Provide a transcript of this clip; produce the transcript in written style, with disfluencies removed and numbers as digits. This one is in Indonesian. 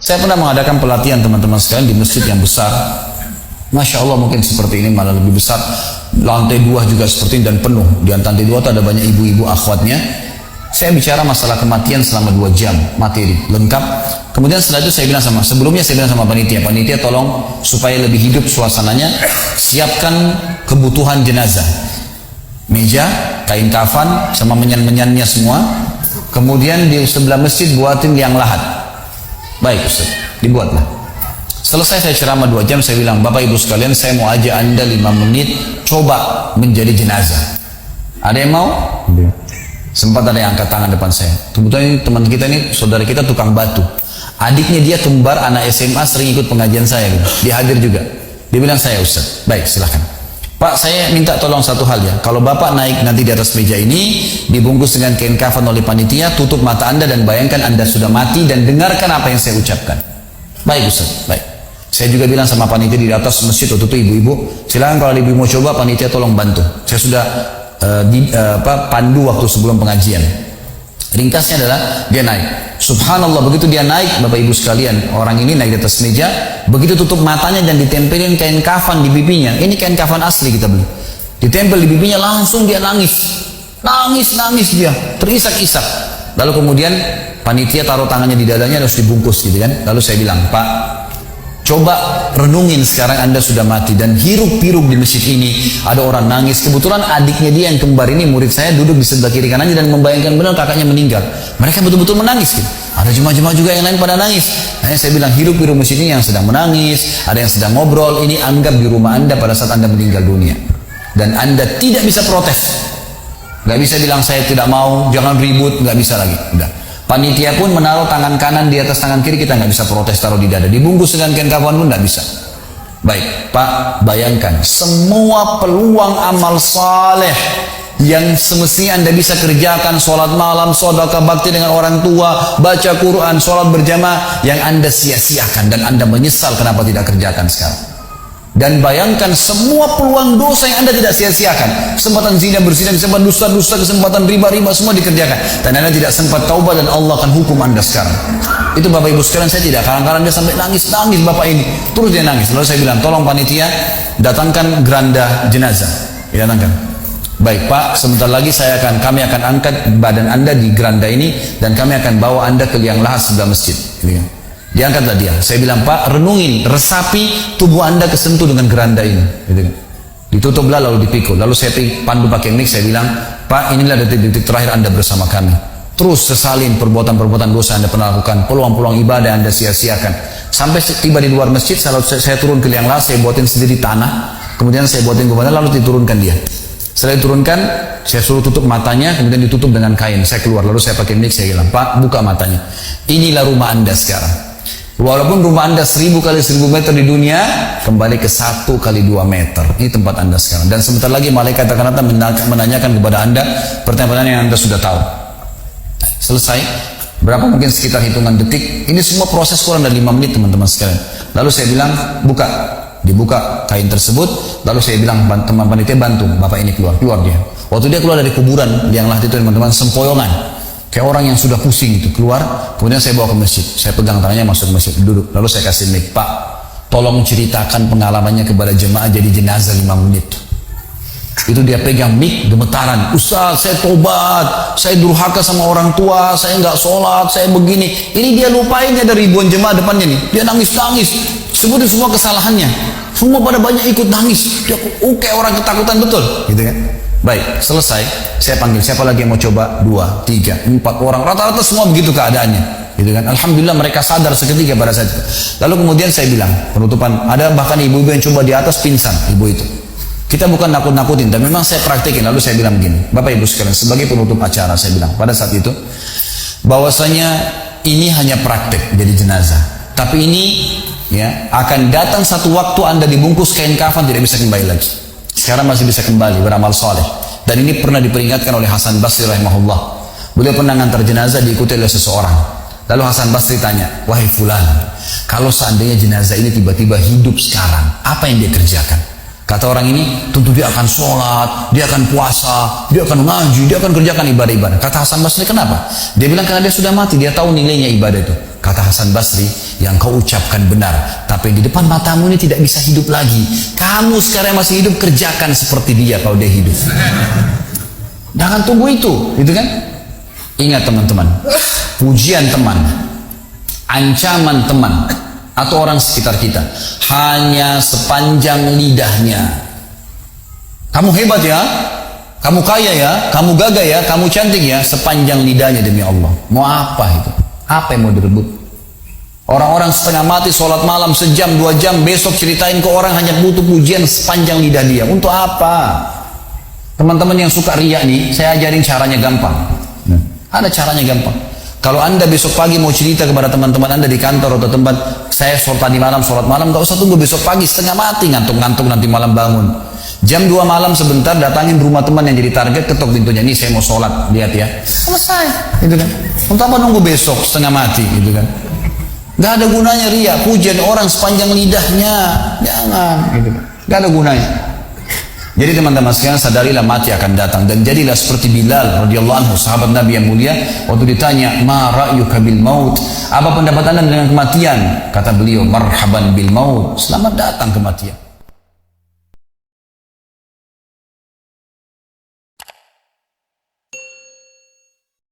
Saya pernah mengadakan pelatihan teman-teman sekalian di masjid yang besar. Masya Allah, mungkin seperti ini malah lebih besar. Lantai 2 juga seperti ini dan penuh. Di lantai 2 itu ada banyak ibu-ibu akhwatnya. Saya bicara masalah kematian selama 2 jam, materi lengkap. Kemudian setelah itu sebelumnya saya bilang sama panitia tolong supaya lebih hidup suasananya, siapkan kebutuhan jenazah. Meja, kain kafan, sama menyan-menyannya semua. Kemudian di sebelah masjid buatin liang lahat. Baik Ustaz, dibuatlah. Selesai saya ceramah 2 jam, saya bilang, Bapak Ibu sekalian, saya mau ajak Anda 5 menit coba menjadi jenazah. Ada yang mau? Sempat ada yang angkat tangan depan saya. Kebetulan teman kita ini, saudara kita tukang batu. Adiknya dia kembar anak SMA, sering ikut pengajian saya. Dia hadir juga. Dia bilang, saya Ustaz. Baik, silahkan. Pak, saya minta tolong satu hal ya. Kalau Bapak naik nanti di atas meja ini, dibungkus dengan kain kafan oleh panitia, tutup mata Anda dan bayangkan Anda sudah mati dan dengarkan apa yang saya ucapkan. Baik Ustaz, baik. Saya juga bilang sama panitia di atas masjid waktu itu, ibu-ibu, silakan kalau ibu mau coba, panitia tolong bantu. Saya sudah pandu waktu sebelum pengajian. Ringkasnya adalah dia naik. Subhanallah, begitu dia naik, Bapak Ibu sekalian, orang ini naik di atas meja, begitu tutup matanya dan ditempelin kain kafan di pipinya. Ini kain kafan asli kita beli. Ditempel di pipinya, langsung dia nangis. Nangis dia, terisak-isak. Lalu kemudian panitia taruh tangannya di dadanya, harus dibungkus gitu kan. Lalu saya bilang, Pak, coba renungin sekarang Anda sudah mati dan hiruk-pikuk di masjid ini ada orang nangis. Kebetulan adiknya dia yang kembar ini, murid saya, duduk di sebelah kiri kanannya dan membayangkan benar kakaknya meninggal. Mereka betul-betul menangis gitu. Ada jemaah-jemaah juga yang lain pada nangis. Hanya saya bilang, hiruk-pikuk masjid ini yang sedang menangis, ada yang sedang ngobrol, ini anggap di rumah Anda pada saat Anda meninggal dunia. Dan Anda tidak bisa protes. Gak bisa bilang saya tidak mau, jangan ribut, gak bisa lagi. Udah. Panitia pun menaruh tangan kanan di atas tangan kiri, kita nggak bisa protes, taruh di dada. Dibungkus dengan kain kafan pun nggak bisa. Baik, Pak, bayangkan semua peluang amal saleh yang semestinya Anda bisa kerjakan, sholat malam, sedekah bakti dengan orang tua, baca Quran, sholat berjamaah, yang Anda sia-siakan dan Anda menyesal kenapa tidak kerjakan sekarang. Dan bayangkan semua peluang dosa yang Anda tidak sia-siakan. Kesempatan zina, berzina, kesempatan dusta-dusta, kesempatan riba-riba, semua dikerjakan. Dan Anda tidak sempat taubat dan Allah akan hukum Anda sekarang. Itu Bapak Ibu sekalian, saya tidak kadang-kadang dia sampai nangis-nangis Bapak ini. Terus dia nangis. Lalu saya bilang, tolong panitia datangkan geranda jenazah. Datangkan. Baik Pak, sebentar lagi kami akan angkat badan Anda di geranda ini dan kami akan bawa Anda ke liang lahat sebelah masjid. Diangkatlah dia. Saya bilang, Pak, renungin, resapi tubuh Anda kesentuh dengan geranda ini. Gitu kan. Ditutuplah lalu dipikul. Lalu saya pandu pakai mic, saya bilang, Pak, inilah detik-detik terakhir Anda bersama kami. Terus sesalin perbuatan-perbuatan dosa Anda pernah lakukan, peluang-peluang ibadah Anda sia-siakan. Sampai tiba di luar masjid, saya turun ke liang lahat, saya buatin sendiri tanah, kemudian saya buatin ke mana, lalu diturunkan dia. Setelah diturunkan, saya suruh tutup matanya, kemudian ditutup dengan kain. Saya keluar, lalu saya pakai mic, saya bilang, Pak, buka matanya. Inilah rumah Anda sekarang. Walaupun rumah Anda 1000 kali 1000 meter di dunia, kembali ke 1 kali 2 meter. Ini tempat Anda sekarang. Dan sebentar lagi malaikat akan datang menanyakan kepada Anda pertanyaan yang Anda sudah tahu. Selesai. Berapa mungkin sekitar hitungan detik. Ini semua proses kurang dari 5 menit teman-teman sekalian. Lalu saya bilang, buka. Dibuka kain tersebut. Lalu saya bilang, teman panitia bantu. Bapak ini keluar dia. Waktu dia keluar dari kuburan, liang lahat itu teman-teman, sempoyongan. Kayak orang yang sudah pusing itu keluar, kemudian saya bawa ke masjid. Saya pegang tangannya masuk ke masjid, duduk. Lalu saya kasih mic, Pak, tolong ceritakan pengalamannya kepada jemaah jadi jenazah 5 menit. Itu dia pegang mic, gemetaran. Ustaz, saya tobat, saya durhaka sama orang tua, saya nggak sholat, saya begini. Ini dia lupain ada ribuan jemaah depannya nih. Dia nangis-nangis, sebutin semua kesalahannya. Semua pada banyak ikut nangis. Dia kayak orang ketakutan betul, gitu kan? Baik, selesai. Saya panggil siapa lagi yang mau coba? 2, 3, 4 orang. Rata-rata semua begitu keadaannya, gitu kan? Alhamdulillah mereka sadar seketika pada saat itu. Lalu kemudian saya bilang penutupan. Ada bahkan ibu-ibu yang coba di atas pingsan, ibu itu. Kita bukan nakut-nakutin, tapi memang saya praktekin. Lalu saya bilang begini, Bapak Ibu sekalian, sebagai penutup acara saya bilang pada saat itu, bahwasanya ini hanya praktek jadi jenazah. Tapi ini ya akan datang satu waktu Anda dibungkus kain kafan tidak bisa kembali lagi. Sekarang masih bisa kembali beramal soleh. Dan ini pernah diperingatkan oleh Hasan Basri rahimahullah. Beliau pernah ngantar jenazah diikuti oleh seseorang. Lalu Hasan Basri tanya, wahai fulan, kalau seandainya jenazah ini tiba-tiba hidup sekarang, apa yang dia kerjakan? Kata orang ini, tentu dia akan sholat, dia akan puasa, dia akan ngaji, dia akan kerjakan ibadah-ibadah. Kata Hasan Basri, kenapa? Dia bilang karena dia sudah mati, dia tahu nilainya ibadah itu. Kata Hasan Basri, yang kau ucapkan benar, tapi di depan matamu ini tidak bisa hidup lagi. Kamu sekarang masih hidup, kerjakan seperti dia kalau dia hidup. Jangan tunggu itu, gitu kan? Ingat teman-teman, pujian teman, ancaman teman, atau orang sekitar kita hanya sepanjang lidahnya. Kamu hebat ya, kamu kaya ya, kamu gagah ya, kamu cantik ya, sepanjang lidahnya demi Allah. Mau apa itu? Apa yang mau direbut? Orang-orang setengah mati sholat malam sejam 2 jam, besok ceritain ke orang hanya butuh pujian sepanjang lidah dia. Untuk apa? Teman-teman yang suka riya nih, saya ajarin caranya gampang. Ada caranya gampang. Kalau anda besok pagi mau cerita kepada teman-teman anda di kantor atau tempat, saya tadi malam sholat malam, gak usah tunggu besok pagi setengah mati, ngantuk-ngantuk nanti malam bangun. Jam 2 malam sebentar datangin rumah teman yang jadi target, ketok pintunya, nih saya mau sholat, lihat ya, selesai, gitu kan. Untuk apa nunggu besok setengah mati, gitu kan. Gak ada gunanya riya, pujian orang sepanjang lidahnya, jangan, gitu kan. Gak ada gunanya. Jadi teman-teman sekalian, sadarilah mati akan datang, dan jadilah seperti Bilal radhiyallahu anhu, sahabat Nabi yang mulia. Waktu ditanya, ma ra'yuka bil maut, apa pendapat anda dengan kematian? Kata beliau, marhaban bil maut, selamat datang kematian.